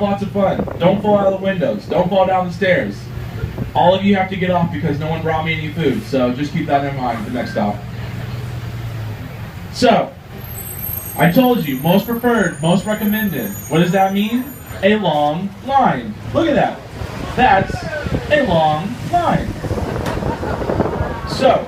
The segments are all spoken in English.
Have lots of fun. Don't fall out of the windows. Don't fall down the stairs. All of you have to get off because no one brought me any food, so just keep that in mind for the next stop. So, I told you, most preferred, most recommended. What does that mean? A long line. Look at that. That's a long line. So,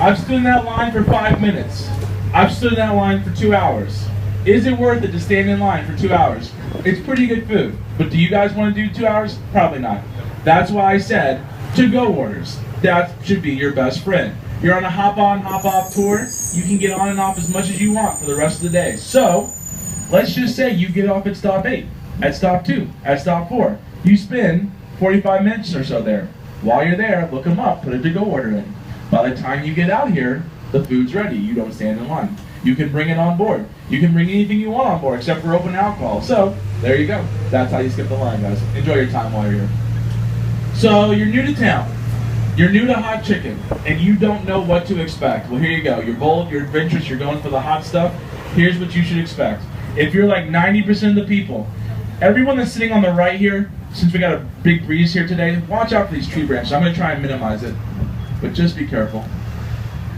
I've stood in that line for 5 minutes. I've stood in that line for 2 hours. Is it worth it to stand in line for 2 hours? It's pretty good food. But do you guys want to do 2 hours? Probably not. That's why I said to-go orders. That should be your best friend. You're on a hop-on, hop-off tour. You can get on and off as much as you want for the rest of the day. So, let's just say you get off at stop 8, at stop 2, at stop 4. You spend 45 minutes or so there. While you're there, look them up, put a to-go order in. By the time you get out here, the food's ready. You don't stand in line. You can bring it on board. You can bring anything you want on board except for open alcohol. So, there you go. That's how you skip the line, guys. Enjoy your time while you're here. So, you're new to town. You're new to hot chicken, and you don't know what to expect. Well, here you go. You're bold, you're adventurous, you're going for the hot stuff. Here's what you should expect. If you're like 90% of the people, everyone that's sitting on the right here, since we got a big breeze here today, watch out for these tree branches. I'm going to try and minimize it, but just be careful.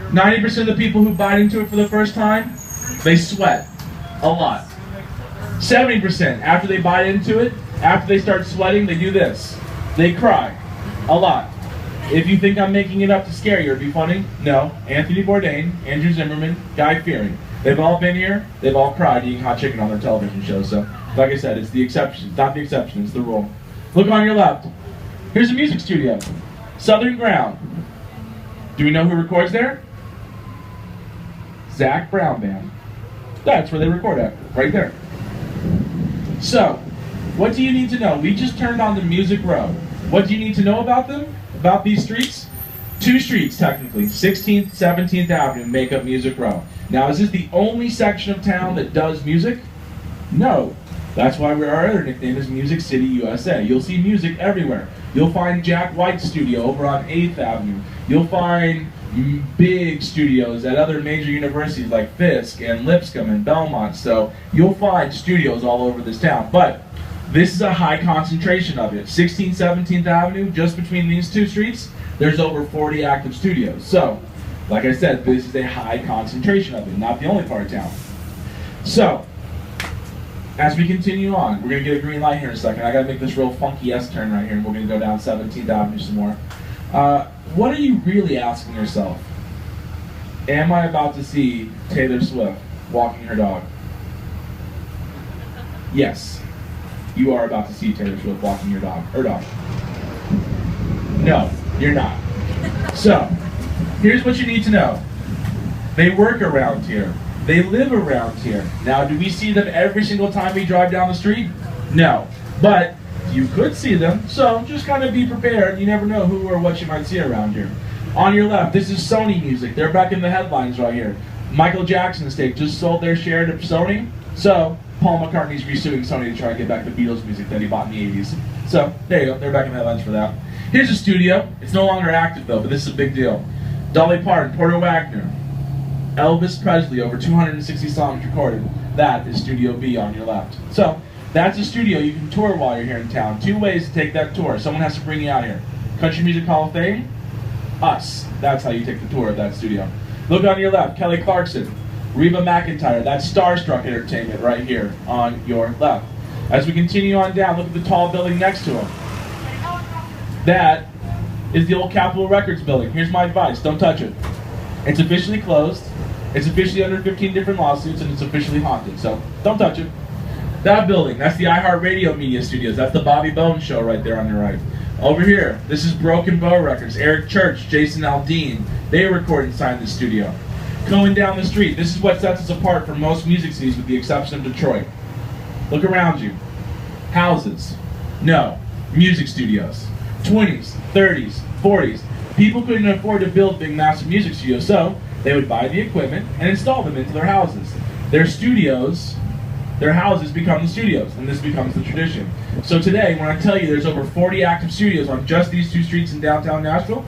90% of the people who bite into it for the first time, they sweat a lot. 70%, after they bite into it, after they start sweating, they do this. They cry a lot. If you think I'm making it up to scare you or be funny, no. Anthony Bourdain, Andrew Zimmerman, Guy Fieri. They've all been here. They've all cried eating hot chicken on their television shows. So, like I said, it's the exception. It's not the exception. It's the rule. Look on your left. Here's a music studio. Southern Ground. Do we know who records there? Zac Brown Band. That's where they record at. Right there. So, what do you need to know? We just turned on to Music Row. What do you need to know about them? About these streets? 2 streets, technically. 16th, 17th Avenue make up Music Row. Now, is this the only section of town that does music? No. That's why our other nickname is Music City, USA. You'll see music everywhere. You'll find Jack White's studio over on 8th Avenue. You'll find big studios at other major universities like Fisk and Lipscomb and Belmont. So you'll find studios all over this town. But this is a high concentration of it. 16th, 17th Avenue, just between these 2 streets, there's over 40 active studios. So, like I said, this is a high concentration of it, not the only part of town. So, as we continue on, we're going to get a green light here in a second. I got to make this real funky S-turn right here, and we're going to go down 17th Avenue some more. What are you really asking yourself? Am I about to see Taylor Swift walking her dog? Yes. You are about to see Taylor Swift walking your dog. Her dog. No, you're not. So, here's what you need to know. They work around here. They live around here. Now, do we see them every single time we drive down the street? No. But you could see them, so just kind of be prepared. You never know who or what you might see around here. On your left, this is Sony Music. They're back in the headlines right here. Michael Jackson Estate just sold their share to Sony, so Paul McCartney's resuing Sony to try and get back the Beatles music that he bought in the 80s. So, there you go. They're back in the headlines for that. Here's a studio. It's no longer active, though, but this is a big deal. Dolly Parton, Porter Wagner, Elvis Presley, over 260 songs recorded. That is Studio B on your left. So, that's a studio you can tour while you're here in town. 2 ways to take that tour. Someone has to bring you out here. Country Music Hall of Fame, us. That's how you take the tour of that studio. Look on your left, Kelly Clarkson, Reba McEntire. That's Starstruck Entertainment right here on your left. As we continue on down, look at the tall building next to him. That is the old Capitol Records building. Here's my advice, don't touch it. It's officially closed, it's officially under 15 different lawsuits, and it's officially haunted, so don't touch it. That building, that's the iHeartRadio Media Studios. That's the Bobby Bones Show right there on your right. Over here, this is Broken Bow Records. Eric Church, Jason Aldean, they record inside the studio. Going down the street, this is what sets us apart from most music cities with the exception of Detroit. Look around you. Houses. No. Music studios. 20s, 30s, 40s. People couldn't afford to build big, massive music studios, so they would buy the equipment and install them into their houses. Their studios, their houses become the studios, and this becomes the tradition. So today, when I tell you there's over 40 active studios on just these 2 streets in downtown Nashville,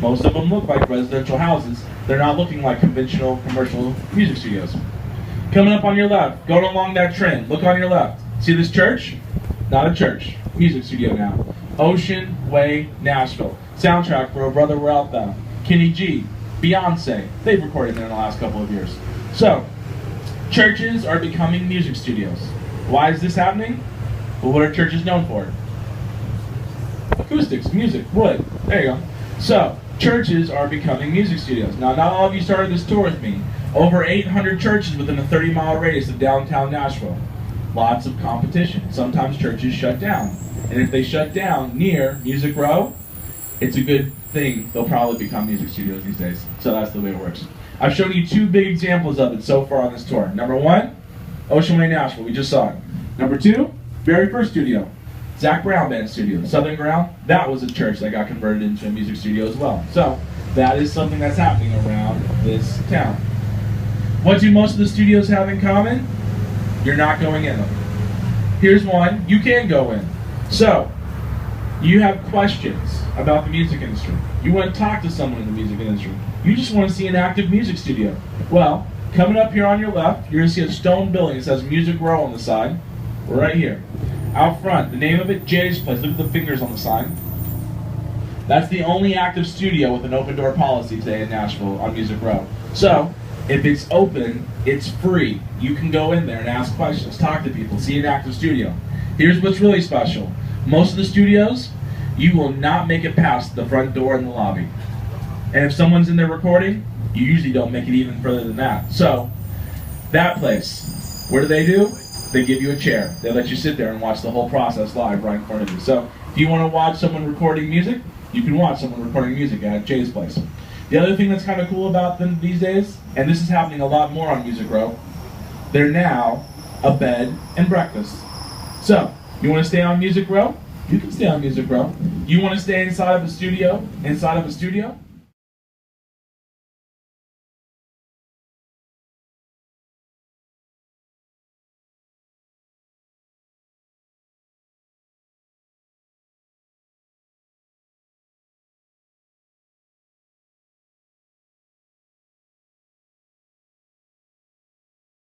most of them look like residential houses. They're not looking like conventional commercial music studios. Coming up on your left, going along that trend, look on your left. See this church? Not a church. Music studio now. Ocean Way, Nashville. Soundtrack for Oh Brother Where Art Thou. Kenny G, Beyonce. They've recorded there in the last couple of years. So, churches are becoming music studios. Why is this happening? Well, what are churches known for? Acoustics, music, wood. There you go. So, churches are becoming music studios. Now, not all of you started this tour with me. Over 800 churches within a 30-mile radius of downtown Nashville. Lots of competition. Sometimes churches shut down. And if they shut down near Music Row, it's a good thing. They'll probably become music studios these days. So that's the way it works. I've shown you 2 big examples of it so far on this tour. Number 1, Ocean Way, Nashville. We just saw it. Number 2, very first studio. Zac Brown Band Studio. Southern Ground, that was a church that got converted into a music studio as well. So that is something that's happening around this town. What do most of the studios have in common? You're not going in them. Here's one you can go in. So, you have questions about the music industry. You want to talk to someone in the music industry. You just want to see an active music studio. Well, coming up here on your left, you're going to see a stone building that says Music Row on the side. Right here. Out front, the name of it, Jay's Place. Look at the fingers on the sign. That's the only active studio with an open door policy today in Nashville on Music Row. So, if it's open, it's free. You can go in there and ask questions, talk to people, see an active studio. Here's what's really special. Most of the studios, you will not make it past the front door in the lobby. And if someone's in there recording, you usually don't make it even further than that. So, that place, what do? They give you a chair. They let you sit there and watch the whole process live right in front of you. So, if you want to watch someone recording music, you can watch someone recording music at Jay's Place. The other thing that's kind of cool about them these days, and this is happening a lot more on Music Row, they're now a bed and breakfast. So, you want to stay on Music Row? You can stay on Music Row. You want to stay inside of a studio?